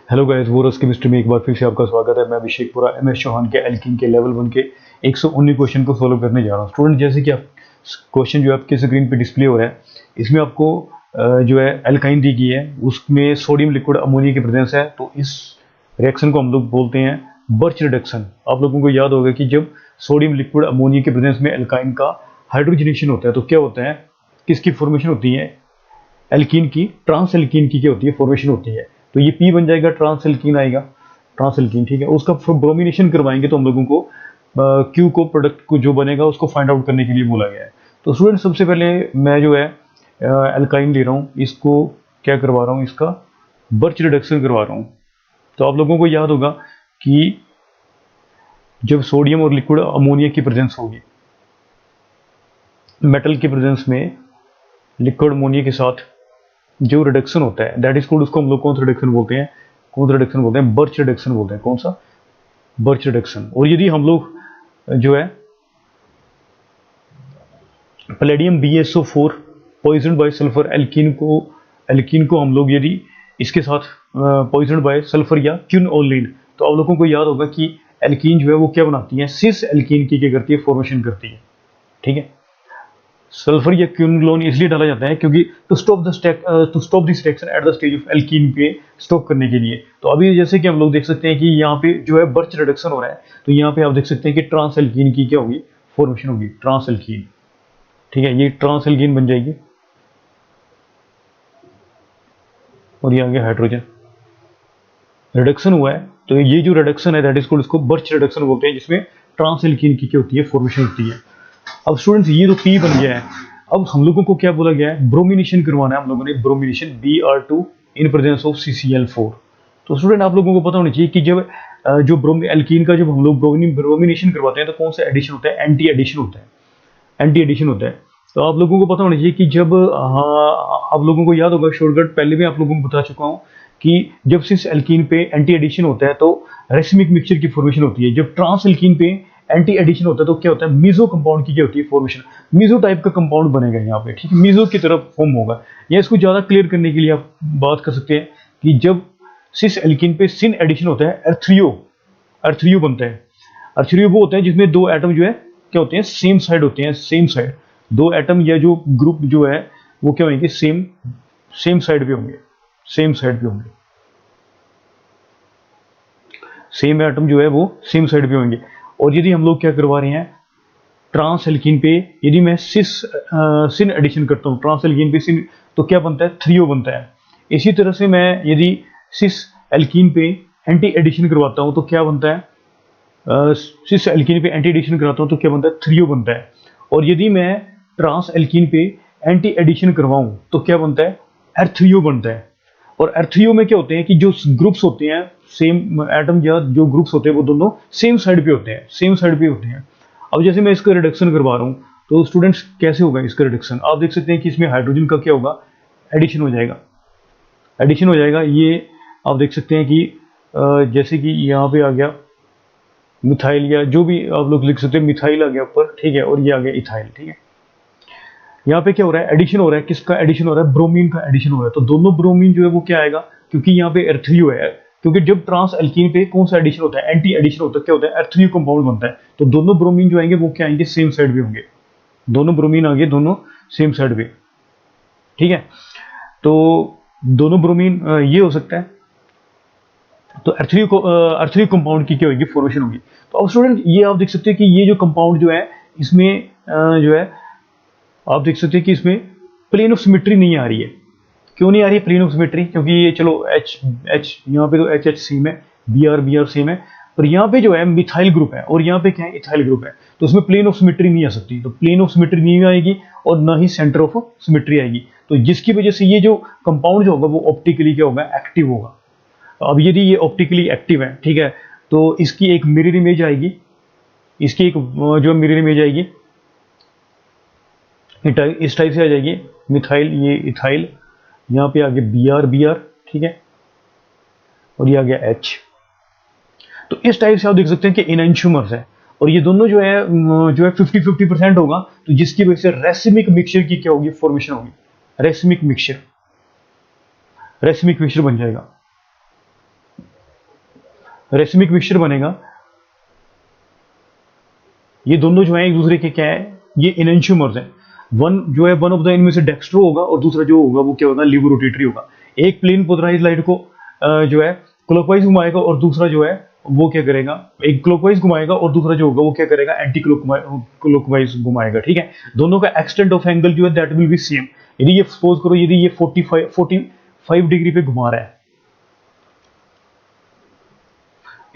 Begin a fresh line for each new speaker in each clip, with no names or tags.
Hello guys, borers chemistry में एक बार फिर से आपका स्वागत है। मैं अभिषेक पुरा एमएस चौहान के एल्कीन के लेवल 1 के 119 क्वेश्चन को सॉल्व करने जा रहा हूँ। स्टूडेंट, जैसे कि आप क्वेश्चन जो आपके स्क्रीन पे डिस्प्ले हो रहा है, इसमें आपको जो है एल्काइन दी गई है, उसमें सोडियम लिक्विड अमोनिया की प्रेजेंस है। तो इस रिएक्शन को हम लोग बोलते हैं बर्च रिडक्शन। आप लोगों को याद होगा कि जब सोडियम लिक्विड अमोनिया के प्रेजेंस में एल्काइन का हाइड्रोजनेशन होता है तो क्या होता है, किसकी फॉर्मेशन होती है, एल्कीन की, ट्रांस एल्कीन की क्या होती है, फॉर्मेशन होती है। तो ये पी बन जाएगा, ट्रांस एल्कीन आएगा, ट्रांस एल्कीन, ठीक है। उसका ब्रोमिनेशन करवाएंगे तो हम लोगों को क्यू को प्रोडक्ट को जो बनेगा उसको फाइंड आउट करने के लिए बोला गया है। तो स्टूडेंट, सबसे पहले मैं जो है एल्काइन ले रहा हूँ, इसको क्या करवा रहा हूँ, इसका बर्च रिडक्शन करवा रहा हूँ। तो आप लोगों को याद होगा कि जब सोडियम और लिक्विड अमोनिया की प्रेजेंस होगी, मेटल की प्रेजेंस में लिक्विड अमोनिया के साथ जो रिडक्शन होता है, दैट इज कॉल्ड, उसको हम लोग कौन सा रिडक्शन बोलते हैं, कौन सा रिडक्शन बोलते हैं, बर्च रिडक्शन बोलते हैं। कौन सा? Birch reduction. और यदि हम लोग जो है palladium BsO4 poison by sulphur alkene को हम लोग यदि इसके साथ पॉइजन बाय सल्फर या क्यूनोलिन, तो आप लोगों को याद होगा कि एल्कीन जो है वो क्या बनाती है, सिस एल्कीन की क्या करती है, फॉर्मेशन करती है, ठीक है। सल्फर या क्यूनोलोन इसलिए डाला जाता है क्योंकि to stop this reaction at the stage of alkene पे स्टॉप करने के लिए। तो अभी जैसे कि हम लोग देख सकते हैं कि यहाँ पे जो है बर्च रिडक्शन हो रहा है, तो यहाँ पे आप देख सकते हैं कि ट्रांस एल्कीन की क्या होगी, फॉर्मेशन होगी, ट्रांस एल्कीन, ठीक है। ये ट्रांस एल्कीन बन जाएगी और ये आगे हाइड्रोजन रिडक्शन हुआ है। तो ये जो रिडक्शन है दैट इज कॉल्ड, इसको बर्च रिडक्शन बोलते हैं, जिसमें ट्रांस एल्कीन की क्या होती है, फॉर्मेशन होती है। अब स्टूडेंट्स, ये तो पी बन गया है। अब हम लोगों को क्या बोला गया है, ब्रोमिनेशन करवाना है हम लोगों ने, bromination Br2 in presence of CCl4। तो स्टूडेंट, आप लोगों को पता होना चाहिए कि जब जो एल्कीन का जब हम लोग ब्रोमिनेशन करवाते हैं तो कौन सा एडिशन होता है, एंटी एडिशन होता है, एंटी एडिशन होता है। तो आप लोगों को पता होना चाहिए कि जब आप लोगों को याद होगा, शॉर्टकट पहले भी आप लोगों को बता चुका हूँ कि जब सिस एल्कीन पे एंटी एडिशन होता है तो रेसिमिक मिक्सचर की फॉर्मेशन होती है। जब ट्रांस एल्कीन पे एंटी एडिशन होता है तो क्या होता है, मीजो कंपाउंड की क्या होती है, फॉर्मेशन। मीजो टाइप का कंपाउंड बनेगा यहाँ पे, ठीक है, मीजो की तरफ फॉर्म होगा। या इसको ज्यादा क्लियर करने के लिए आप बात कर सकते हैं कि जब सिस एल्कीन पे सिन एडिशन होता है, अर्थ्रियो बनता है। अर्थ्रियो वो होता है जिसमें दो एटम जो है क्या होते हैं, सेम साइड होते हैं, सेम साइड। दो एटम या जो ग्रुप जो है वो क्या होंगे, सेम सेम साइड पे होंगे, सेम साइड पे होंगे, सेम एटम जो है वो सेम साइड पे होंगे। और यदि हम लोग क्या करवा रहे हैं, ट्रांस एल्कीन पे यदि मैं सिन एडिशन करता हूँ, ट्रांस एल्कीन पे सिन, तो क्या बनता है, थ्रियो बनता है। इसी तरह से मैं यदि सिस एल्कीन पे एंटी एडिशन करवाता हूँ तो क्या बनता है, सिस एल्कीन पे एंटी एडिशन कराता हूँ तो क्या बनता है, थ्रियो बनता है। और यदि मैं ट्रांस एल्कीन पे एंटी एडिशन करवाऊं तो क्या बनता है, एर्थ्रियो बनता है। और एर्थ्रियो में क्या होते हैं कि जो ग्रुप्स होते हैं, सेम एटम या जो ग्रुप्स होते हैं वो दोनों सेम साइड पे होते हैं, सेम साइड पे होते हैं। अब जैसे मैं इसका रिडक्शन करवा रहा हूँ तो स्टूडेंट्स कैसे होगा इसका रिडक्शन, आप देख सकते हैं कि इसमें हाइड्रोजन का क्या होगा, एडिशन हो जाएगा, एडिशन हो जाएगा। ये आप देख सकते हैं कि जैसे कि यहाँ पे आ गया मिथाइल, या जो भी आप लोग लिख सकते हैं, मिथाइल आ गया ऊपर, ठीक है, और ये आ गया इथाइल, ठीक है। यहाँ पे क्या हो रहा है, एडिशन हो रहा है, किसका एडिशन हो रहा है, ब्रोमीन का एडिशन हो रहा है। तो दोनों ब्रोमीन जो है वो क्या आएगा, क्योंकि यहाँ पे एर्थ्रियो है, क्योंकि जब ट्रांस एल्कीन पे कौन सा एडिशन होता है, एंटी एडिशन होता है, क्या होता है, एर्थ्रियो कंपाउंड बनता है। तो दोनों ब्रोमीन जो आएंगे वो क्या आएंगे, सेम साइड पे होंगे, दोनों ब्रोमीन आगे दोनों सेम साइड पे, ठीक है। तो दोनों ब्रोमीन ये हो सकता है, तो अर्थ्रियो कंपाउंड की क्या होगी, फॉर्मेशन होगी। तो अब स्टूडेंट, ये आप देख सकते हैं कि ये जो कंपाउंड जो है इसमें जो है आप देख सकते हैं कि इसमें प्लेन ऑफ सिमेट्री नहीं आ रही है। क्यों नहीं आ रही है प्लेन ऑफ सिमेट्री, क्योंकि ये चलो एच एच यहाँ पे तो एच एच सेम है, बी आर सेम है, पर यहाँ पे जो है मिथाइल ग्रुप है और यहाँ पे क्या है, इथाइल ग्रुप है। तो उसमें प्लेन ऑफ सिमेट्री नहीं आ सकती, तो प्लेन ऑफ सिमेट्री नहीं आएगी और ना ही सेंटर ऑफ सिमेट्री आएगी। तो जिसकी वजह से ये जो कंपाउंड जो होगा वो ऑप्टिकली क्या होगा, एक्टिव होगा। अब यदि ये ऑप्टिकली एक्टिव है, ठीक है, तो इसकी एक मिरर इमेज आएगी, इसकी एक जो मिरर इमेज आएगी इस टाइप से आ जाएगी, मिथाइल, ये इथाइल, यहाँ पे आगे बी आर, ठीक है, और ये आ गया एच। तो इस टाइप से आप देख सकते हैं कि इनएंशियोमर्स है, और ये दोनों जो है 50-50% होगा। तो जिसकी वजह से रेसिमिक मिक्सचर की क्या होगी, फॉर्मेशन होगी, रेसिमिक मिक्सचर, रेसिमिक मिक्सचर बन जाएगा। रेसिमिक मिक्सचर बनेगा। ये दोनों जो है एक दूसरे के क्या है, ये इनेंशियोमर्स हैं। वन जो है, वन ऑफ द इनमें से डेक्स्ट्रो होगा और दूसरा जो होगा वो क्या होगा, लिवर रोटेटरी होगा। एक प्लेन पोलराइज लाइट को जो है क्लॉकवाइज घुमाएगा और दूसरा जो है वो क्या करेगा, एक क्लॉकवाइज घुमाएगा और दूसरा जो होगा वो क्या करेगा, एंटी क्लॉकवाइज घुमाएगा। ठीक है, दोनों का एक्सटेंट ऑफ एंगल जो है दैट विल बी सेम। यदि ये सपोज करो, यदि ये 45 डिग्री पे घुमा रहा है,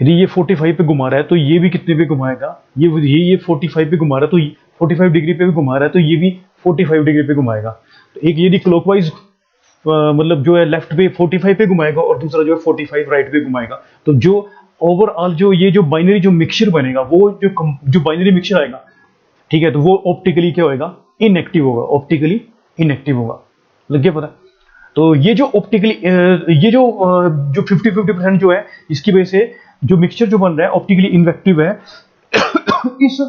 यदि ये 45 पे घुमा रहा है तो ये भी कितने पे घुमाएगा, ये 45 पे घुमा रहा है तो 45 डिग्री पे भी घुमा रहा है तो ये भी 45 डिग्री पे घुमाएगा। तो एक यदि क्लॉकवाइज मतलब जो है लेफ्ट पे 45 पे घुमाएगा और दूसरा जो है 45 राइट पे घुमाएगा। तो जो ओवरऑल जो ये जो बाइनरी जो मिक्सचर बनेगा, वो जो बाइनरी मिक्सचर आएगा, ठीक है, तो वो ऑप्टिकली क्या होगा, इनएक्टिव होगा, ऑप्टिकली इनएक्टिव होगा। लग गया पता। तो ये जो ऑप्टिकली ये जो 50-50% जो है, इसकी वजह से जो मिक्सचर जो बन रहा है ऑप्टिकली इनएक्टिव है। इस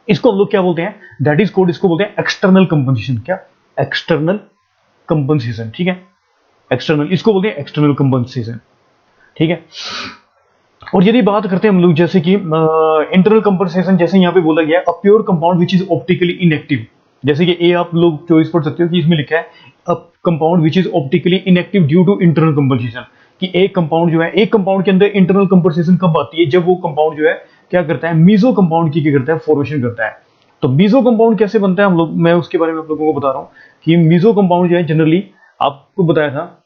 इसको हम लोग क्या बोलते हैं, दैट इज कोड, इसको बोलते हैं एक्सटर्नल कंपनसेशन। क्या, एक्सटर्नल कंपनसेशन। ठीक है, एक्सटर्नल, इसको बोलते हैं एक्सटर्नल कंपनसेशन। ठीक है, और यदि बात करते हैं हम लोग जैसे कि इंटरनल कंपनसेशन, जैसे यहाँ पे बोला गया है, a pure compound which is optically inactive. जैसे कि ए आप लोग चॉइस पढ़ सकते हो कि इसमें लिखा है a compound which is optically inactive due to internal compensation, कि एक कंपाउंड जो है, एक कंपाउंड के अंदर इंटरनल कंपनसेशन कब आती है, जब वो कंपाउंड जो है क्या करता है, मीजो कंपाउंड की क्या करता है, फॉर्मेशन करता है। तो मीजो कंपाउंड कैसे बनता है हम लोग, मैं उसके बारे में आप लोगों को बता रहा हूँ कि मीजो कंपाउंड जो है जनरली आपको बताया था,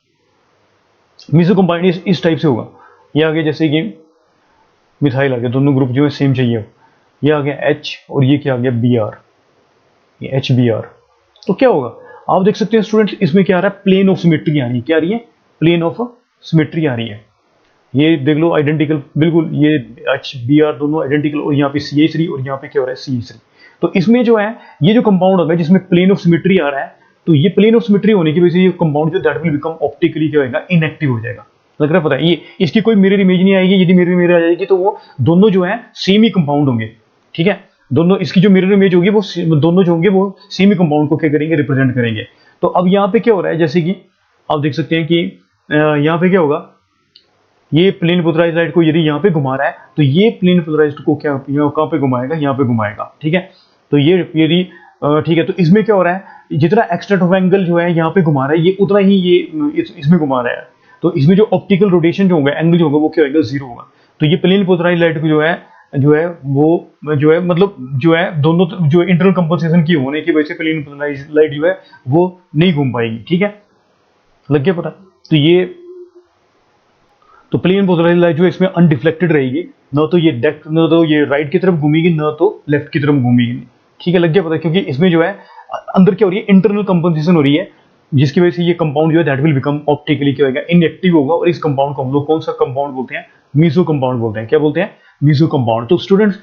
मीजो कंपाउंड इस टाइप से होगा। ये आगे जैसे कि मिथाइल आ गया, दोनों ग्रुप जो है सेम चाहिए, ये आ गया H और ये क्या आ गया Br, ये HBr। तो क्या होगा, आप देख सकते हैं स्टूडेंट्स, इसमें क्या आ रहा है, प्लेन ऑफ सिमेट्री आ रही है। क्या आ रही है, प्लेन ऑफ सिमेट्री आ रही है। ये देख लो आइडेंटिकल, बिल्कुल ये HBr दोनों आइडेंटिकल, और यहाँ पे CH3 और यहाँ पे क्या हो रहा है, CH3। तो इसमें जो है ये जो कंपाउंड होगा जिसमें प्लेन ऑफ सिमेट्री आ रहा है, तो ये प्लेन ऑफ सिमेट्री होने की वजह से ये कंपाउंड जो दैट विल बिकम ऑप्टिकली क्या होगा, इनएक्टिव हो जाएगा। लग रहा है पता है, ये इसकी कोई मिरर इमेज नहीं आएगी। यदि मिरर इमेज आ जाएगी तो वो दोनों जो है सेम ही कंपाउंड होंगे। ठीक है, दोनों इसकी जो मिरर इमेज होगी वो दोनों जो होंगे वो सेम ही कंपाउंड को क्या करेंगे, रिप्रेजेंट करेंगे। तो अब यहाँ पे क्या हो रहा है, जैसे कि आप देख सकते हैं कि यहाँ पे क्या होगा, ये प्लेन पोलराइज्ड लाइट को यदि यहाँ पे घुमा रहा है तो ये प्लेन पोलराइज्ड को क्या कहाँ पे घुमाएगा, यहाँ पे घुमाएगा। ठीक है, तो ये यदि ठीक है, तो इसमें क्या हो रहा है, जितना एक्सटेंट ऑफ एंगल जो है यहाँ पे घुमा रहा है, ये उतना ही ये इसमें घुमा रहा है। तो इसमें जो ऑप्टिकल रोटेशन जो होगा, एंगल जो होगा वो क्या होगा, 0 होगा। तो ये प्लेन पोलराइज्ड लाइट को जो है वो जो है मतलब जो है दोनों जो इंटरनल कंपनसेशन की होने की वजह से प्लेन पोलराइज्ड लाइट जो है वो नहीं घूम पाएगी। ठीक है, लग गया पता। तो ये तो प्लेन पोलराइज्ड लाइट जो है इसमें अनडिफ्लेक्टेड रहेगी, ना तो ये राइट की तरफ घूमेगी, ना तो लेफ्ट की तरफ घूमेगी। ठीक है, लग गया पता, क्योंकि इसमें जो है अंदर क्या हो रही है, इंटरनल कंपनसेशन हो रही है, जिसकी वजह से ये कंपाउंड जो है दैट विल बिकम ऑप्टिकली क्या होगा, इनएक्टिव होगा। और इस कंपाउंड को हम लोग कौन सा कंपाउंड बोलते हैं, मीसो कंपाउंड बोलते हैं। क्या बोलते हैं, मीसो कंपाउंड। तो स्टूडेंट्स,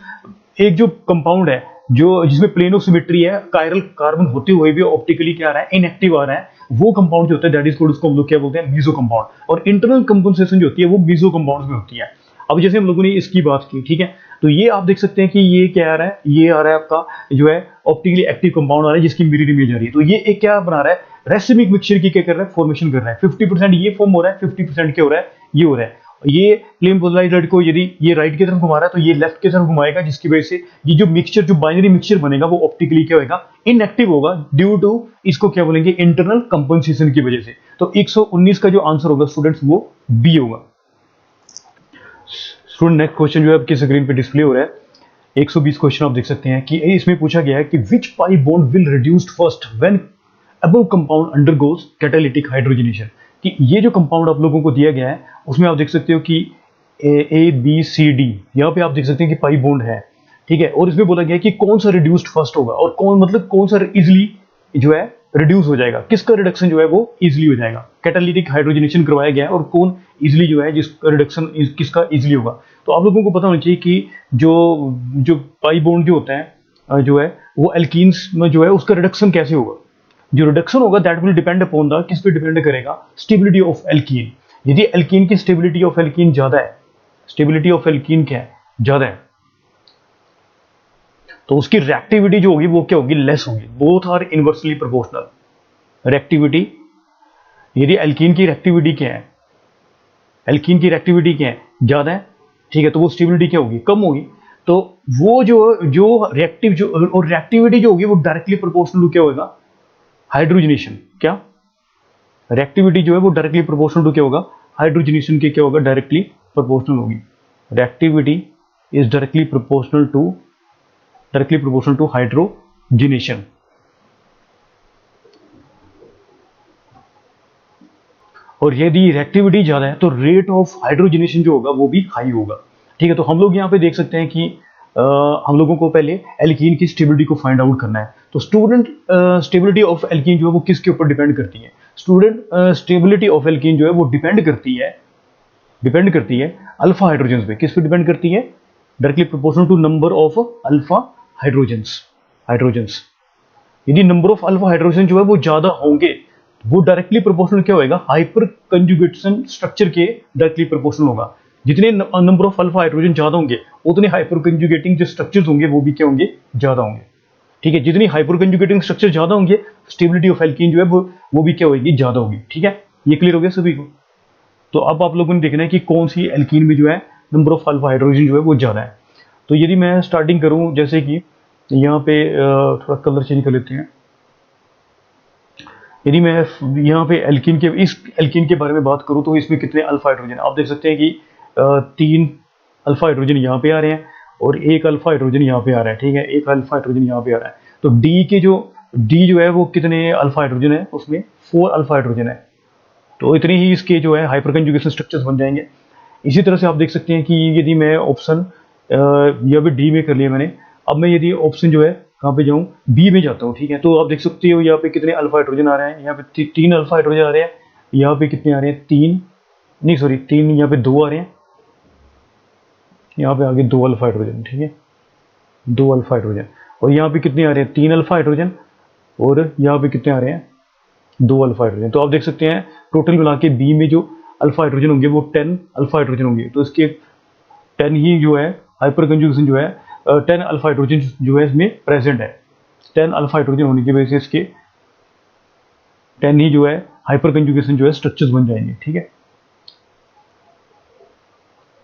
एक जो कंपाउंड है जो जिसमें प्लेन ऑफ सिमेट्री है, कायरल कार्बन होते हुए भी ऑप्टिकली क्या आ रहा है, इनएक्टिव आ रहा है, वो कंपाउंड जो होता है दैट इज कॉल्ड, उसको हम लोग क्या बोलते हैं, मीसो कंपाउंड। और इंटरनल कंपनसेशन जो होती है वो मीसो कंपाउंड में होती है। अब जैसे हम लोगों ने इसकी बात की, ठीक है, तो ये आप देख सकते हैं कि ये क्या आ रहा है, ये आ रहा है आपका जो है ऑप्टिकली एक्टिव कंपाउंड आ रहा है जिसकी मिरर इमेज आ रही है। तो ये एक क्या बना रहा है, रेसिमिक मिक्सचर की क्या कर रहा है, फॉर्मेशन कर रहा है। 50% ये फॉर्म हो रहा है, 50% क्या हो रहा है, ये हो रहा है। ये प्लेन पोलराइज्ड लाइट को यदि ये राइट की तरफ घुमा रहा है तो ये लेफ्ट की तरफ घुमाएगा, जिसकी वजह से ये जो मिक्सचर, जो बाइनरी मिक्सचर बनेगा वो ऑप्टिकली क्या होगा, इनएक्टिव होगा, ड्यू टू इसको क्या बोलेंगे, इंटरनल कंपनसेशन की वजह से। तो 119 का जो आंसर होगा स्टूडेंट्स वो बी होगा। स्टूडेंट नेक्स्ट क्वेश्चन जो है आपकी स्क्रीन पे डिस्प्ले हो रहा है, 120 क्वेश्चन आप देख सकते हैं कि इसमें पूछा गया है कि which pi bond will reduced first when above compound undergoes catalytic hydrogenation. कि ये जो कंपाउंड आप लोगों को दिया गया है उसमें आप देख सकते हो कि ए बी सी डी, यहाँ पे आप देख सकते हैं कि पाई बॉन्ड है। ठीक है, और इसमें बोला गया है कि कौन सा रिड्यूस्ड फर्स्ट होगा, और कौन मतलब कौन सा इजिली जो है रिड्यूस हो जाएगा, किसका रिडक्शन जो है वो इजिली हो जाएगा। कैटालिटिक हाइड्रोजनेशन करवाया गया है और कौन इजिली जो है जिसका रिडक्शन किसका इजिली होगा। तो आप लोगों को पता होना चाहिए कि जो पाई बॉन्ड जो होता है जो है वो एल्कीन्स में जो है उसका रिडक्शन कैसे होगा। जो रिडक्शन होगा that will depend upon the, किस पे डिपेंड करेगा, स्टेबिलिटी ऑफ एल्कीन। यदि एल्कीन की स्टेबिलिटी ऑफ एल्कीन ज्यादा है, स्टेबिलिटी ऑफ एल्कीन क्या है, ज्यादा है, तो उसकी रिएक्टिविटी जो होगी वो क्या होगी, लेस होगी। Both are inversely proportional. Reactivity, यदि एल्कीन की रिएक्टिविटी क्या है, एल्कीन की रिएक्टिविटी क्या है, ज़्यादा है, ठीक है, तो वो स्टेबिलिटी क्या होगी, कम होगी। तो वो जो जो रिएक्टिव जो और रिएक्टिविटी जो होगी वो डायरेक्टली प्रोपोर्शनल टू क्या होगा, हाइड्रोजनेशन। क्या रिएक्टिविटी जो है वो डायरेक्टली प्रोपोर्शनल टू क्या होगा, हाइड्रोजनेशन के क्या होगा, डायरेक्टली प्रोपोर्शनल होगी। Reactivity is directly proportional to hydrogenation. और यदि रिएक्टिविटी ज्यादा है तो रेट ऑफ हाइड्रोजनेशन जो होगा वो भी हाई होगा, ठीक है। तो हम लोग यहाँ पे देख सकते हैं कि हम लोगों को पहले एल्कीन की स्टेबिलिटी को फाइंड आउट करना है। तो स्टूडेंट स्टेबिलिटी ऑफ एल्कीन जो है वो किसके ऊपर डिपेंड करती है, स्टूडेंट स्टेबिलिटी ऑफ एल्कीन जो है वो डिपेंड करती है अल्फा हाइड्रोजन पे। किस पे डिपेंड करती है, directly proportional to number of alpha hydrogens. यदि नंबर ऑफ अल्फा हाइड्रोजन जो है वो ज्यादा होंगे, वो डायरेक्टली प्रोपोर्शनल क्या होएगा, हाइपर कंजुगेशन स्ट्रक्चर के डायरेक्टली प्रोपोर्शनल होगा। जितने नंबर ऑफ अल्फा हाइड्रोजन ज्यादा होंगे उतने हाइपर कंजुगेटिंग जो स्ट्रक्चर्स होंगे वो भी क्या होंगे, ज्यादा होंगे, ठीक है। जितनी हाइपर कंजुगेटिंग स्ट्रक्चर ज्यादा होंगे, स्टेबिलिटी ऑफ एल्कीन जो है वो भी क्या होगी, ज्यादा होगी, ठीक है। ये क्लियर हो गया सभी को। तो अब आप लोगों ने देखना है कि कौन सी एल्कीन में जो है नंबर ऑफ अल्फा हाइड्रोजन जो है वो ज्यादा है। तो यदि मैं स्टार्टिंग करूं, जैसे कि यहाँ पे थोड़ा कलर चेंज कर लेते हैं। यदि मैं यहाँ पे इस एल्कीन के बारे में बात करूं तो इसमें कितने अल्फा हाइड्रोजन, आप देख सकते हैं कि 3 अल्फा हाइड्रोजन यहाँ पे आ रहे हैं और 1 अल्फा हाइड्रोजन यहाँ पे आ रहा है, ठीक है। 1 अल्फा हाइड्रोजन यहाँ पे आ रहा है। तो डी जो है वो कितने अल्फा हाइड्रोजन है, उसमें 4 अल्फा हाइड्रोजन है। तो इतने ही इसके जो है हाइपर कंजुगेशन स्ट्रक्चर्स बन जाएंगे। इसी तरह से आप देख सकते हैं कि यदि मैं ऑप्शन या फिर डी में कर लिया मैंने, अब मैं यदि ऑप्शन जो है कहाँ पे जाऊँ, बी में जाता हूँ, ठीक है। तो आप देख सकते हो यहाँ पे कितने अल्फा हाइड्रोजन आ रहे हैं, यहाँ पे 3 अल्फा हाइड्रोजन आ रहे हैं, यहाँ पे कितने आ रहे हैं, 3 यहाँ पे 2 आ रहे हैं, यहाँ पे आगे 2 अल्फा हाइड्रोजन, ठीक है, 2 अल्फा हाइड्रोजन। और यहाँ पे कितने आ रहे हैं, 3 अल्फा हाइड्रोजन, और यहाँ पे कितने आ रहे हैं, 2 अल्फा हाइड्रोजन। तो आप देख सकते हैं टोटल मिला के बी में जो अल्फा हाइड्रोजन होंगे वो 10 अल्फा हाइड्रोजन होंगे। तो इसके 10 ही जो है हाइपर कंजुगेशन जो है 10 अल्फा हाइड्रोजन जो है इसमें प्रेजेंट है। 10 अल्फा हाइड्रोजन होने की वजह से इसके 10 ही जो है हाइपर कंजुगेशन जो है स्ट्रक्चर्स बन जाएंगे, ठीक है।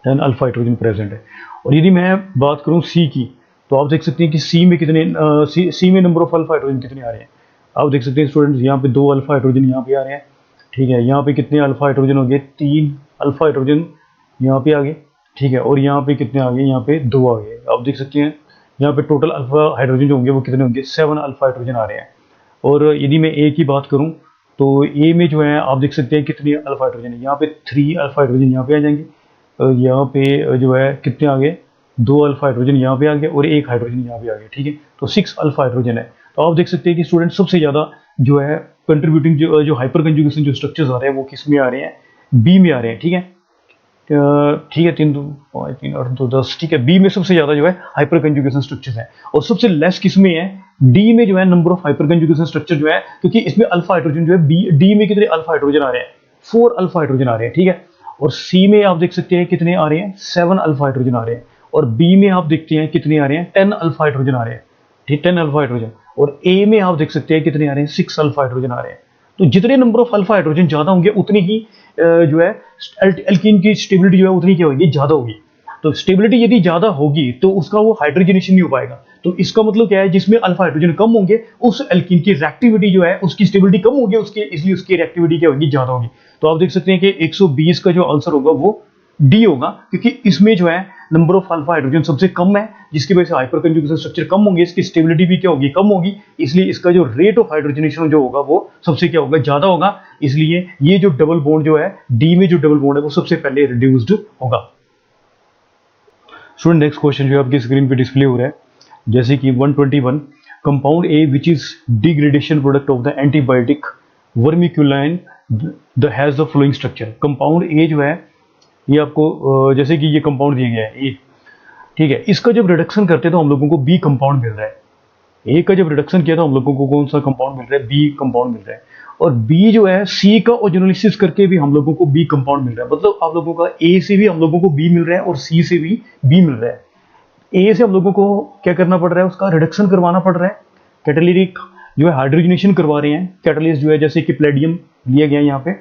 10 अल्फा हाइड्रोजन प्रेजेंट है। और यदि मैं बात करूं सी की, तो आप देख सकते हैं कि सी में कितने सी में नंबर ऑफ अल्फा हाइड्रोजन कितने आ रहे हैं। आप देख सकते हैं स्टूडेंट्स, यहाँ पे 2 अल्फा हाइड्रोजन यहाँ पे आ रहे हैं, ठीक है। यहाँ पे कितने अल्फा हाइड्रोजन हो गए, 3 अल्फा हाइड्रोजन यहाँ पे आ गए, ठीक है। और यहाँ पे कितने आ गए, यहाँ पे 2 आ गए। आप देख सकते हैं यहाँ पे टोटल अल्फा हाइड्रोजन जो होंगे वो कितने होंगे, 7 अल्फा हाइड्रोजन आ रहे हैं। और यदि मैं ए की बात करूँ तो ए में जो है आप देख सकते हैं कितने अल्फा हाइड्रोजन है, यहाँ पे 3 अल्फा हाइड्रोजन यहाँ पे आ जाएंगे। यहाँ पे जो है कितने आ गए, 2 अल्फा हाइड्रोजन यहाँ पे आ गए और 1 हाइड्रोजन यहाँ पे आ गए, ठीक है। तो 6 अल्फा हाइड्रोजन है। तो आप देख सकते हैं कि स्टूडेंट सबसे ज्यादा जो है कंट्रीब्यूटिंग जो हाइपर कंजुगेशन जो स्ट्रक्चर्स आ रहे हैं वो किस में आ रहे हैं, बी में आ रहे हैं, ठीक है। ठीक है, 3 2 5 3 8 2 10, ठीक है। बी में सबसे ज्यादा जो है हाइपर कंजुगेशन स्ट्रक्चर्स हैं और सबसे लेस किस में है, डी में जो है number of hyper conjugation structure जो है, क्योंकि इसमें अल्फा हाइड्रोजन जो है डी में कितने अल्फा हाइड्रोजन आ रहे हैं, 4 अल्फा हाइड्रोजन आ रहे हैं, ठीक है। और सी में आप देख सकते हैं कितने आ रहे हैं, 7 अल्फा हाइड्रोजन आ रहे हैं। और बी में आप देखते हैं कितने आ रहे हैं, 10 अल्फा हाइड्रोजन आ रहे हैं, ठीक, 10 अल्फा हाइड्रोजन। और ए में आप देख सकते हैं कितने आ रहे हैं, 6 अल्फा हाइड्रोजन आ रहे हैं। तो जितने नंबर ऑफ अल्फा हाइड्रोजन ज्यादा होंगे उतनी ही जो है एल्कीन की स्टेबिलिटी जो है उतनी क्या होगी, ज्यादा होगी। तो स्टेबिलिटी यदि ज्यादा होगी तो उसका वो हाइड्रोजनेशन नहीं हो पाएगा। तो इसका मतलब क्या है, जिसमें अल्फा हाइड्रोजन कम होंगे उस एल्कीन की रिएक्टिविटी जो है उसकी स्टेबिलिटी कम होगी, उसके इसलिए उसकी रिएक्टिविटी क्या होगी, ज्यादा होगी। तो आप देख सकते हैं कि 120 का जो आंसर होगा वो डी होगा, क्योंकि इसमें जो है नंबर ऑफ अल्फा हाइड्रोजन सबसे कम है, जिसकी वजह से हाइपर कंजुगेशन स्ट्रक्चर कम होंगे, इसकी स्टेबिलिटी भी क्या होगी, कम होगी। इसलिए इसका जो रेट ऑफ हाइड्रोजनेशन जो होगा वो सबसे क्या होगा, ज्यादा होगा। इसलिए ये जो डबल बॉन्ड जो है डी में जो डबल बॉन्ड है वो सबसे पहले रिड्यूस्ड होगा। स्टूडेंट नेक्स्ट क्वेश्चन जो आपकी स्क्रीन पे डिस्प्ले हो रहा है, जैसे कि 121 compound A which is degradation product of the antibiotic vermiculine the has the following structure. Compound A जो है ये आपको जैसे कि ये कंपाउंड दिया गया है ए, ठीक है। इसका जब रिडक्शन करते हैं तो हम लोगों को बी कंपाउंड मिल रहा है। ए का जब रिडक्शन किया तो हम लोगों को कौन सा कंपाउंड मिल रहा है, बी कंपाउंड मिल रहा है। और बी जो है सी का ओजोनोलिसिस करके भी हम लोगों को बी कंपाउंड मिल रहा है। मतलब आप लोगों का ए से भी हम लोगों को बी मिल रहा है और सी से भी बी मिल रहा है। ए से हम लोगों को क्या करना पड़ रहा है, उसका रिडक्शन करवाना पड़ रहा है, कैटालिटिक जो है हाइड्रोजनेशन करवा रहे हैं। कैटालिस्ट जो है जैसे कि प्लेडियम लिया गया यहाँ पे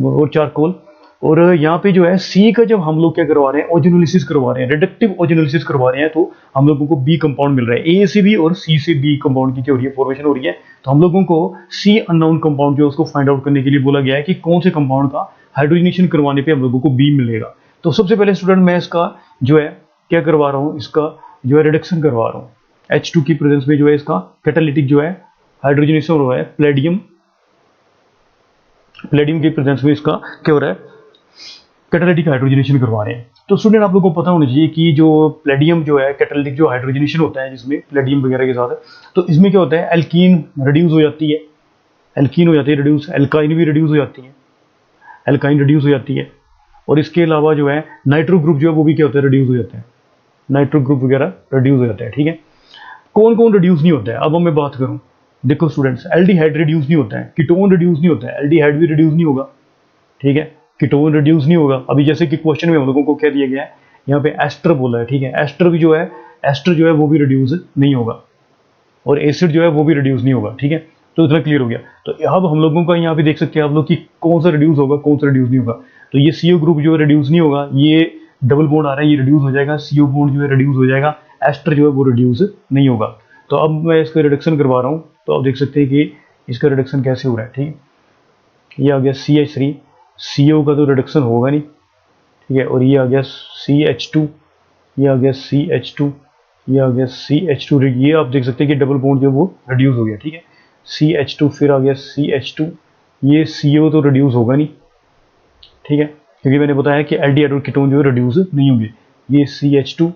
और चारकोल, और यहाँ पे जो है सी का जब हम लोग क्या करवा रहे हैं, ओजोनोलिसिस करवा रहे हैं, रिडक्टिव ओजोनोलिसिस करवा रहे हैं, तो हम लोगों को बी कंपाउंड मिल रहा है। ए से बी और सी से बी कंपाउंड की क्या हो रही है, फॉर्मेशन हो रही है। तो हम लोगों को सी अननोन कंपाउंड जो है उसको फाइंड आउट करने के लिए बोला गया है कि कौन से कंपाउंड का हाइड्रोजनेशन करवाने पे हम लोगों को बी मिलेगा। तो सबसे पहले स्टूडेंट मैं इसका जो है क्या करवा रहा हूँ, इसका जो है रिडक्शन करवा रहा हूँ। H2 की प्रेजेंस में जो है इसका कैटालिटिक जो है हाइड्रोजनेशन हो रहा है, प्लेडियम प्लेडियम की प्रेजेंस में इसका क्या हो रहा है, कैटालिटिक हाइड्रोजनेशन करवा रहे हैं। तो स्टूडेंट आप लोगों को पता होना चाहिए कि जो प्लेडियम जो है कैटालिटिक जो हाइड्रोजनेशन होता है जिसमें प्लेडियम वगैरह के साथ है, तो इसमें क्या होता है, एल्कीन रिड्यूस हो जाती है, एल्कीन हो जाती है रिड्यूस, एल्काइन भी रिड्यूस हो जाती है, एल्काइन रिड्यूस हो जाती है। और इसके अलावा जो है नाइट्रो ग्रुप जो है वो भी क्या होता है, रिड्यूस हो जाता है, नाइट्रो ग्रुप वगैरह रिड्यूस हो जाता है। ठीक है, कौन कौन रिड्यूस नहीं होता है, अब मैं बात करूं। देखो स्टूडेंट्स, एल्डिहाइड रिड्यूस नहीं होता है, कीटोन रिड्यूस नहीं होता है, एल्डिहाइड भी रिड्यूस नहीं होगा। ठीक है, कीटोन रिड्यूस नहीं होगा। अभी जैसे कि क्वेश्चन में हम लोगों को क्या दिया गया है, यहाँ पे एस्टर बोला है। ठीक है, एस्टर भी जो है, एस्टर जो है वो भी रिड्यूस नहीं होगा, और एसिड जो है वो भी रिड्यूस नहीं होगा। ठीक है, तो इतना क्लियर हो गया। तो अब हम लोगों का यहाँ पे देख सकते हैं आप लोग कि कौन सा रिड्यूस होगा, कौन सा रिड्यूस नहीं होगा। तो ये सीओ ग्रुप जो है रिड्यूस नहीं होगा, ये डबल बॉन्ड आ रहा है ये रिड्यूस हो जाएगा, सीओ बॉन्ड जो है रिड्यूस हो जाएगा, एस्टर जो है वो रिड्यूस नहीं होगा। तो अब मैं इसका रिडक्शन करवा रहा हूँ, तो आप देख सकते हैं कि इसका रिडक्शन कैसे हो रहा है। ठीक है, ये आ गया CH3, CO का तो रिडक्शन होगा नहीं। ठीक है, और ये आ गया CH2, ये आ गया CH2, ये आ गया CH2, ये आप देख सकते हैं कि डबल बॉन्ड जो वो रिड्यूस हो गया। ठीक है, CH2 फिर आ गया CH2, ये CO तो रिड्यूस होगा नहीं। ठीक है, क्योंकि मैंने बताया कि एल्डिहाइड और कीटोन जो है रिड्यूस नहीं होंगे। ये CH2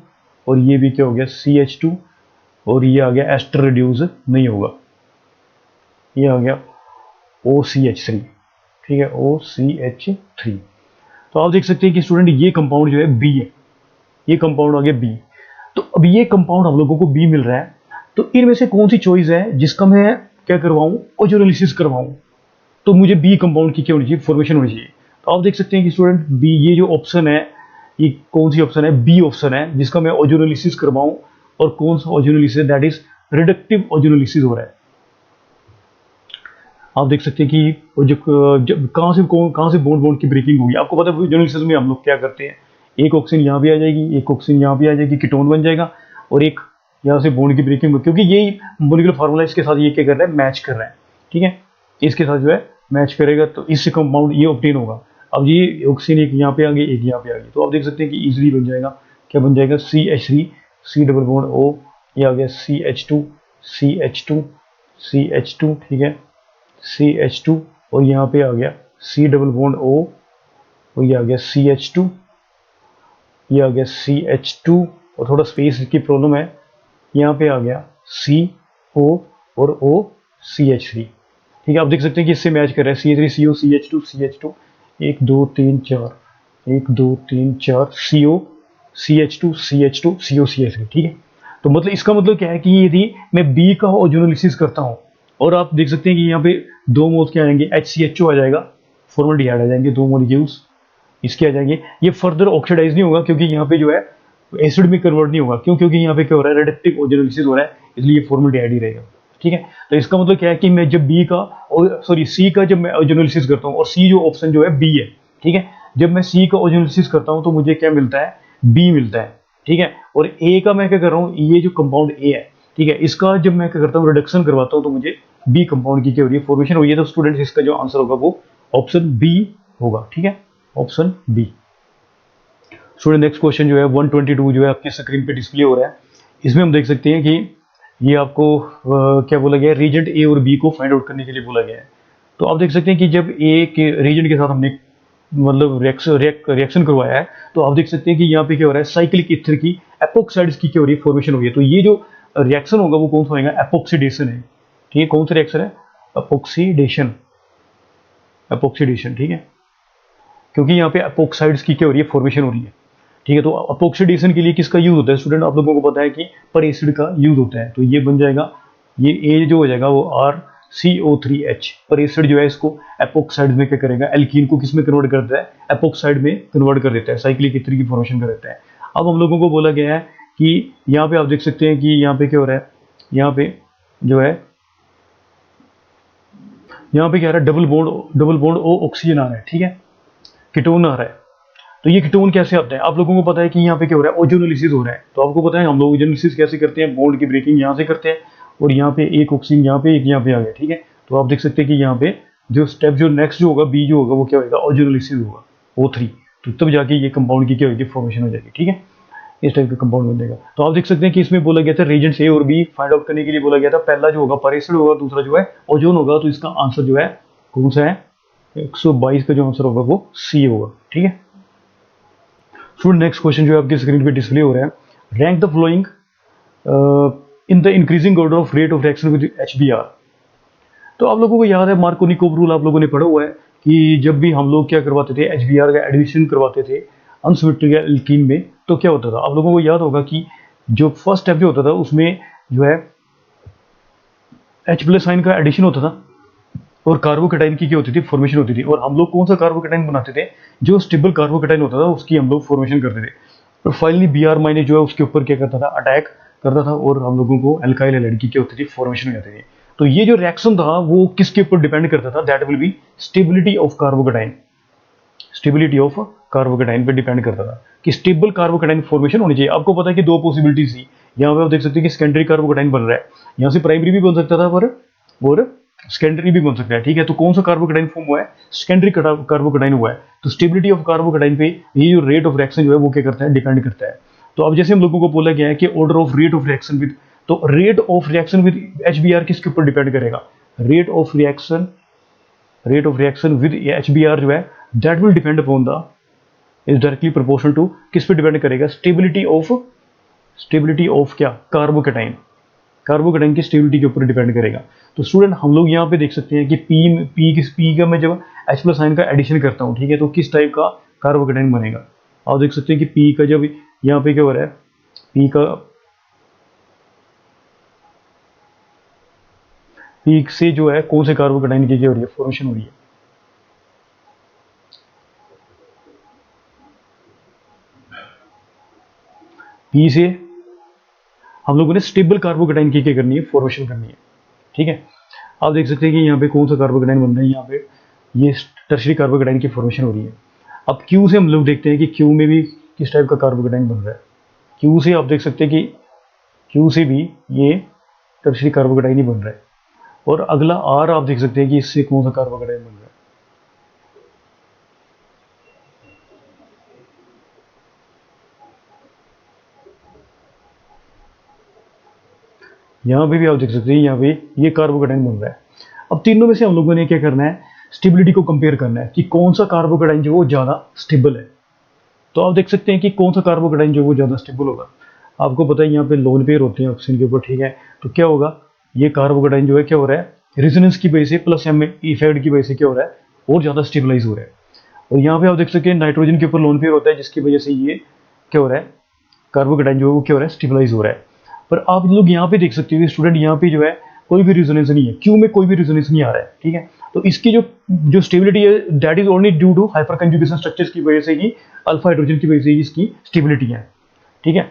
और ये भी क्या हो गया CH2, और ये आ गया एस्टर रिड्यूस नहीं होगा, ये आ गया OCH3। ठीक है, OCH3। तो आप देख सकते हैं कि स्टूडेंट ये कंपाउंड जो है बी है, ये कंपाउंड आ गया बी। तो अब ये कंपाउंड हम लोगों को बी मिल रहा है, तो इनमें से कौन सी चॉइस है जिसका मैं क्या करवाऊं, ओजोनोलिसिस करवाऊं। तो मुझे बी कंपाउंड की क्या होनी चाहिए, फॉर्मेशन होनी चाहिए। तो आप देख सकते हैं कि स्टूडेंट बी, ये जो ऑप्शन है, ये कौन सी ऑप्शन है, बी ऑप्शन है जिसका मैं ओजोनोलिसिस करवाऊं। और कौन सा ozonolysis, that is reductive ozonolysis हो रहा है। आप देख सकते हैं कि वो जब कहाँ से बॉन्ड बॉन्ड की ब्रेकिंग होगी। आपको पता है ओजोनोलिसिस में हम लोग क्या करते हैं, एक ऑक्सीजन यहाँ भी आ जाएगी, एक ऑक्सीजन यहाँ भी आ जाएगी, कीटोन बन जाएगा, और एक यहाँ से बॉन्ड की ब्रेकिंग हो, क्योंकि यही मॉलिक्यूलर फार्मूला इसके साथ ये क्या कर रहा है, मैच कर रहा है। ठीक है, इसके साथ जो है मैच करेगा, तो इससे कंपाउंड ये ऑब्टेन होगा। अब ये ऑक्सीजन एक यहाँ पे आ गई, एक यहाँ पे आ गई, तो आप देख सकते हैं कि इजीली बन जाएगा, क्या बन जाएगा, CH3, C double bond O, ये आ गया CH2, CH2, CH2। ठीक है, CH2, और यहाँ पे आ गया C डबल बॉन्ड O, और ये आ गया CH2, ये आ गया CH2, और थोड़ा स्पेस की प्रॉब्लम है, यहाँ पे आ गया CO और O CH3। ठीक है, आप देख सकते हैं कि इससे मैच कर रहा है CH3 CO CH2 CH2, 1 2 3 4, 1 2 3 4, CO CH2 CH2 CO CH3। ठीक है, तो मतलब इसका मतलब क्या है कि यदि मैं बी का ओजोनोलिसिस करता हूँ, और आप देख सकते हैं कि यहाँ पे दो मोल्स क्या आएंगे, HCHO आ जाएगा, फॉर्मल्डिहाइड आ जाएंगे, दो मोलिक्यूल्स इसके आ जाएंगे। ये फर्दर ऑक्सीडाइज नहीं होगा, क्योंकि यहाँ पे जो है एसिड में कन्वर्ट नहीं होगा। क्यों, क्योंकि यहाँ पे क्या हो रहा है, रिडक्टिव ओजोनोलिसिस हो रहा है, इसलिए फॉर्मल्डिहाइड ही रहेगा। ठीक है, तो इसका मतलब क्या है कि मैं जब बी का, सॉरी सी का जब मैं ओजोनोलिसिस करता हूँ, और सी जो ऑप्शन जो है बी है, ठीक है, जब मैं सी का ओजोनोलिसिस करता हूँ तो मुझे क्या मिलता है, बी मिलता है। ठीक है, और ए का मैं क्या कर रहा हूँ, ये जो कंपाउंड ए है, ठीक है, इसका जब मैं क्या करता हूँ, रिडक्शन करवाता हूँ, तो मुझे बी कंपाउंड की क्या हो रही है, फॉर्मेशन हो रही है। तो स्टूडेंट्स इसका जो आंसर होगा वो ऑप्शन बी होगा। ठीक है, option B. Student next question जो है 122 जो है आपकी स्क्रीन पे डिस्प्ले हो रहा है। इसमें हम देख सकते हैं कि ये आपको क्या बोला गया है, रीजेंट ए और बी को फाइंड आउट करने के लिए बोला गया है। तो आप देख सकते हैं कि जब ए के रीजेंट के साथ हमने मतलब रिएक्शन करवाया है, तो आप देख सकते हैं कि यहाँ पे क्या हो रहा है, साइक्लिक ईथर की एपोक्साइड्स की क्या हो रही है, फॉर्मेशन हो रही है। तो ये जो रिएक्शन होगा वो कौन सा होगा, एपोक्सीडेशन है। ठीक है, कौन सा रिएक्शन है, एपोक्सीडेशन, एपोक्सीडेशन। ठीक है, क्योंकि यहाँ पे एपोक्साइड्स की क्या हो रही है, फॉर्मेशन हो रही है। ठीक है, तो अपोक्सीडेशन के लिए किसका यूज होता है स्टूडेंट, आप लोगों को पता है कि पर एसिड का यूज होता है। तो ये बन जाएगा, ये ए जो हो जाएगा वो RCO3H, पर एसिड जो है इसको एपोक्साइड में क्या करेगा, एल्कीन को किस में कन्वर्ट कर देता है, एपोक्साइड में कन्वर्ट कर देता है, साइक्लिक ईथर की फॉर्मेशन कर देता है। अब हम लोगों को बोला गया है कि यहाँ पे आप देख सकते हैं कि यहाँ पे क्या हो रहा है, यहाँ पे जो है, यहाँ पे क्या आ रहा है, डबल बॉन्ड O ऑक्सीजन आ रहा है। ठीक है, कीटोन आ रहा है। तो ये कीटोन कैसे आता है? आप लोगों को पता है कि यहाँ पे क्या हो रहा है, ओजोनोलिसिस हो रहा है। तो आपको पता है हम लोग ओजोनोलिसिस कैसे करते हैं, बॉन्ड की ब्रेकिंग यहाँ से करते हैं, और यहाँ पे एक ऑक्सीजन यहाँ पे, एक यहाँ पे आ गया, ठीक है। तो आप देख सकते हैं कि यहाँ पे जो स्टेप जो नेक्स्ट जो होगा, बी जो होगा, वो क्या होगा, ओजोनोलिसिस होगा, O3। तो तब जाके ये कंपाउंड की क्या होगी, फॉर्मेशन हो जाएगी, ठीक है। इस टाइप का कंपाउंड बनेगा। तो आप देख सकते हैं कि इसमें बोला गया था रिएजेंट्स ए और बी फाइंड आउट करने के लिए बोला गया था। पहला जो होगा पारेसिड होगा, दूसरा जो है ओजोन होगा। तो इसका आंसर जो है कौन सा है, 122 का जो आंसर होगा वो सी होगा, ठीक है। स्टूडेंट नेक्स्ट क्वेश्चन जो है आपकी स्क्रीन पे डिस्प्ले हो रहा है, rank the following in the increasing order of rate of reaction with HBr। तो आप लोगों को याद है मार्कोनिकोव रूल आप लोगों ने पढ़ा हुआ है कि जब भी हम लोग क्या करवाते थे, HBr का एडिशन करवाते थे अनसिमेट्रिक एल्कीन में, तो क्या होता था, आप लोगों को याद होगा कि जो फर्स्ट स्टेप जो होता था उसमें जो है H+ आयन का एडिशन होता था और कार्बोकेटाइन की क्या होती थी, फॉर्मेशन होती थी। और हम लोग कौन सा कार्बोकेटाइन बनाते थे, जो स्टेबल कार्बोकेटाइन होता था उसकी हम लोग फॉर्मेशन करते थे। और फाइनली Br- जो है उसके ऊपर क्या करता था, अटैक करता था, और हम लोगों को एल्काइल हैलाइड की क्या होती थी, फॉर्मेशन हो जाती थी। तो ये जो रिएक्शन था वो किसके ऊपर डिपेंड करता था, that will be stability of carbocation. Stability of carbocation पे डिपेंड करता था कि स्टेबल कार्बोकेटाइन फॉर्मेशन होनी चाहिए। आपको पता है कि दो पॉसिबिलिटीज थी, यहाँ पे आप देख सकते हैं कि सेकेंडरी कार्बोकेटाइन बन रहा है, यहाँ से प्राइमरी भी बन सकता था पर और सेकेंडरी भी बन सकता है, ठीक है। तो कौन सा कार्बोकेटाइन फॉर्म हुआ है, सेकेंडरी कार्बोकेटाइन हुआ है। तो स्टेबिलिटी ऑफ कार्बोकेटाइन पे ये जो रेट ऑफ रिएक्शन जो है वो क्या करता है, डिपेंड करता है। तो अब जैसे हम लोगों को बोला गया है कि order of rate of reaction with, तो rate of reaction with HBr किसके ऊपर डिपेंड करेगा, rate of reaction with HBr जो है that will depend upon the, is directly proportional to, किस पे डिपेंड करेगा, स्टेबिलिटी ऑफ क्या, कार्बोकेटाइन। कार्बोकेटाइन की स्टेबिलिटी के ऊपर डिपेंड करेगा। तो स्टूडेंट हम लोग यहाँ पे देख सकते हैं कि पी का मैं जब H+ आयन का एडिशन करता हूँ, ठीक है, तो किस टाइप का कार्बोकेटाइन बनेगा। आप देख सकते हैं कि पी का जब यहाँ पे क्या हो रहा है, पी से जो है कौन से कार्बोकेटाइन की क्या हो रही है, फॉर्मेशन हो रही है। पी से हम लोगों ने स्टेबल कार्बोकेटाइन की क्या करनी है, फॉर्मेशन करनी है, ठीक है। आप देख सकते हैं कि यहाँ पे कौन सा कार्बोकेटाइन बन रहा है, यहाँ पे ये टर्शियरी कार्बोकेटाइन की फॉर्मेशन हो रही है। अब क्यू से हम लोग देखते हैं कि क्यू में भी किस टाइप का कार्बोकेटाइन बन रहा है। क्यू से आप देख सकते हैं कि क्यू से भी ये टर्शियरी कार्बोकेटाइन ही बन रहा है। और अगला आर आप देख सकते हैं कि इससे कौन सा कार्बोकेटाइन बन रहा है। यहाँ पे भी आप देख सकते हैं, यहाँ पे ये कार्बोकेटाइन बन रहा है। अब तीनों में से हम लोगों ने क्या करना है, स्टेबिलिटी को कंपेयर करना है कि कौन सा कार्बोकेटाइन जो वो ज़्यादा स्टेबल है। तो आप देख सकते हैं कि कौन सा कार्बोकेटाइन जो वो ज़्यादा स्टेबल होगा। आपको पता है यहाँ पे लोन पेयर होते हैं ऑक्सीजन के ऊपर, ठीक है। तो क्या होगा, ये कार्बोकेटाइन जो है क्या हो रहा है, रेजोनेंस की वजह से प्लस M इफेक्ट की वजह से क्या हो रहा है, और ज़्यादा स्टेबलाइज हो रहा है। और यहाँ पे आप देख सकते हैं नाइट्रोजन के ऊपर लोन पेयर होता है, जिसकी वजह से ये क्या हो रहा है, कार्बोकेटाइन जो है वो क्या हो रहा है, स्टेबलाइज हो रहा है। पर आप लोग यहाँ पे देख सकते हो स्टूडेंट, यहाँ पे जो है कोई भी रेजोनेंस नहीं है, क्यू में कोई भी रेजोनेंस नहीं आ रहा है, ठीक है। तो इसकी जो जो स्टेबिलिटी है that is only due to hyperconjugation structures की वजह से ही, अल्फा हाइड्रोजन की वजह से ही इसकी स्टेबिलिटी है, ठीक है।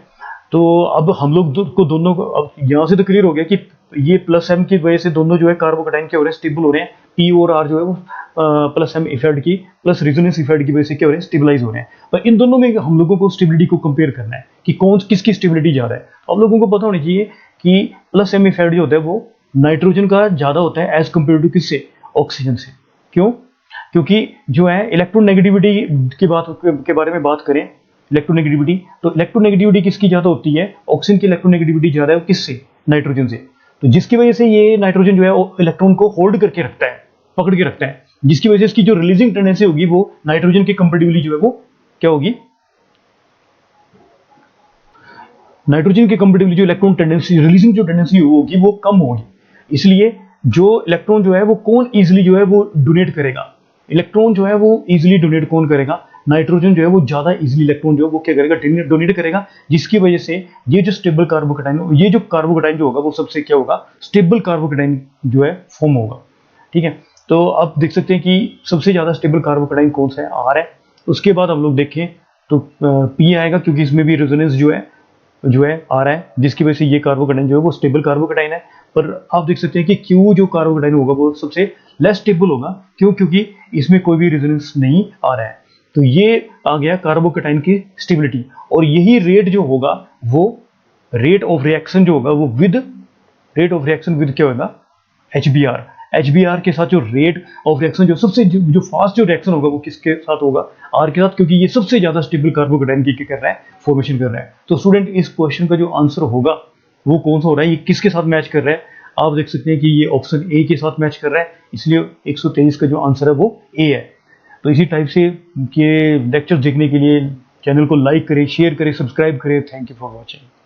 तो अब हम लोग को दोनों को, अब यहाँ से तो क्लियर हो गया कि ये प्लस M की वजह से दोनों जो है कार्बोकेटाइन के हो रहे हैं, स्टेबल हो रहे हैं। P और R जो है वो प्लस M इफेक्ट की प्लस रेजोनेंस इफेक्ट की वजह से क्या हो रहे हैं, स्टेबलाइज हो रहे हैं। पर इन दोनों में हम लोगों को स्टेबिलिटी को कंपेयर करना है कि कौन किसकी स्टेबिलिटी ज़्यादा है। आप लोगों को पता होना चाहिए कि प्लस M इफेक्ट जो होता है वो नाइट्रोजन का ज़्यादा होता है एज कम्पेयर टू किससे, ऑक्सीजन से। क्यों, क्योंकि जो है इलेक्ट्रोनेगेटिविटी के बारे में बात करें, इलेक्ट्रोनेगेटिविटी, तो इलेक्ट्रोनेगेटिविटी किसकी ज़्यादा होती है, ऑक्सीजन की इलेक्ट्रोनेगेटिविटी ज़्यादा है किससे, नाइट्रोजन से। तो जिसकी वजह से ये नाइट्रोजन जो है इलेक्ट्रॉन को होल्ड करके रखता है, पकड़ के रखता है, जिसकी वजह से इसकी जो रिलीजिंग टेंडेंसी होगी वो नाइट्रोजन के कंपेरेटिवली जो है वो क्या होगी, नाइट्रोजन के कंपेरेटिवली जो इलेक्ट्रॉन टेंडेंसी रिलीजिंग जो टेंडेंसी होगी वो कम होगी। इसलिए जो इलेक्ट्रॉन जो है वो कौन इजीली जो है वो डोनेट करेगा, इलेक्ट्रॉन जो है वो इजीली डोनेट कौन करेगा, नाइट्रोजन जो है वो ज्यादा इजीली इलेक्ट्रॉन जो है वो क्या करेगा, डोनेट करेगा। जिसकी वजह से ये जो स्टेबल कार्बोकेटाइन, ये जो कार्बोकेटाइन जो होगा वो सबसे क्या होगा, स्टेबल कार्बोकेटाइन जो है फॉर्म होगा, ठीक है। तो आप देख सकते हैं कि सबसे ज्यादा स्टेबल कार्बोकेटाइन कौन सा है, आर है। उसके बाद हम लोग देखें तो पी आएगा, क्योंकि इसमें भी रेजोनेंस जो है आ रहा है, जिसकी वजह से ये कार्बोकेटाइन जो है वो स्टेबल कार्बोकेटाइन है। पर आप देख सकते हैं कि क्यू जो कार्बोकेटाइन होगा वो सबसे लेस स्टेबल होगा। क्यों, क्योंकि इसमें कोई भी रेजोनेंस नहीं आ रहा है। तो ये आ गया कार्बोकेटाइन की स्टेबिलिटी। और यही रेट जो होगा वो रेट ऑफ रिएक्शन जो होगा वो with rate of reaction with क्या होगा, HBr। HBr के साथ जो रेट ऑफ रिएक्शन जो सबसे जो फास्ट जो रिएक्शन होगा वो किसके साथ होगा, R के साथ, क्योंकि ये सबसे ज्यादा स्टेबल कार्बोकेटाइन की क्या कर रहा है, फॉर्मेशन कर रहा है। तो स्टूडेंट इस क्वेश्चन का जो आंसर होगा वो कौन सा हो रहा है, ये किसके साथ मैच कर रहा है, आप देख सकते हैं कि ये ऑप्शन ए के साथ मैच कर रहा है, इसलिए 123 का जो आंसर है वो ए है। तो इसी टाइप से के लेक्चर देखने के लिए चैनल को लाइक करें, शेयर करें, सब्सक्राइब करें। Thank you for watching.